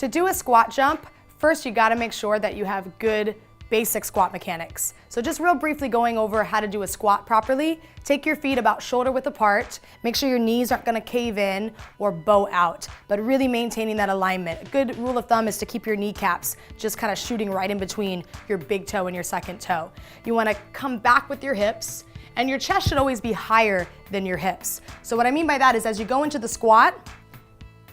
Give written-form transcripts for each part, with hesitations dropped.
To do a squat jump, first you gotta make sure that you have good basic squat mechanics. So just real briefly going over how to do a squat properly, take your feet about shoulder width apart, make sure your knees aren't gonna cave in or bow out, but really maintaining that alignment. A good rule of thumb is to keep your kneecaps just kind of shooting right in between your big toe and your second toe. You wanna come back with your hips, and your chest should always be higher than your hips. So what I mean by that is as you go into the squat,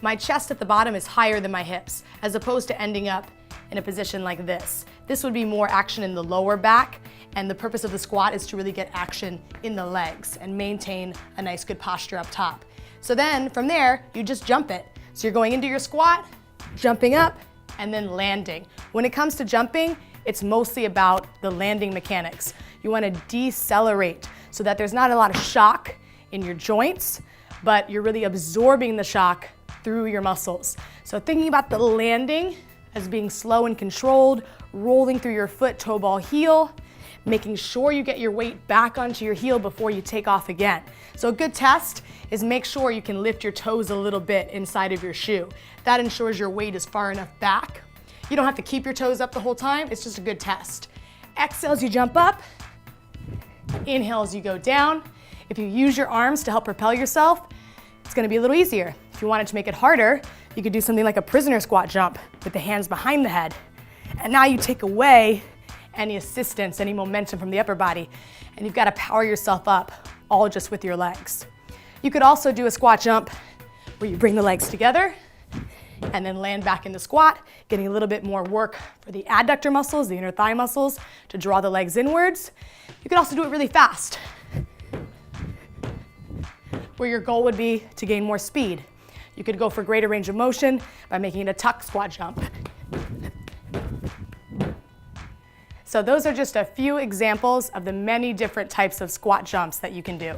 my chest at the bottom is higher than my hips, as opposed to ending up in a position like this. This would be more action in the lower back, and the purpose of the squat is to really get action in the legs and maintain a nice good posture up top. So then from there, you just jump it. So you're going into your squat, jumping up, and then landing. When it comes to jumping, it's mostly about the landing mechanics. You want to decelerate so that there's not a lot of shock in your joints, but you're really absorbing the shock through your muscles. So thinking about the landing as being slow and controlled, rolling through your foot, toe ball, heel, making sure you get your weight back onto your heel before you take off again. So a good test is make sure you can lift your toes a little bit inside of your shoe. That ensures your weight is far enough back. You don't have to keep your toes up the whole time, it's just a good test. Exhale as you jump up, inhale as you go down. If you use your arms to help propel yourself, it's gonna be a little easier. If you wanted to make it harder, you could do something like a prisoner squat jump with the hands behind the head. And now you take away any assistance, any momentum from the upper body, and you've got to power yourself up all just with your legs. You could also do a squat jump where you bring the legs together and then land back in the squat, getting a little bit more work for the adductor muscles, the inner thigh muscles, to draw the legs inwards. You could also do it really fast, where your goal would be to gain more speed. You could go for greater range of motion by making it a tuck squat jump. So those are just a few examples of the many different types of squat jumps that you can do.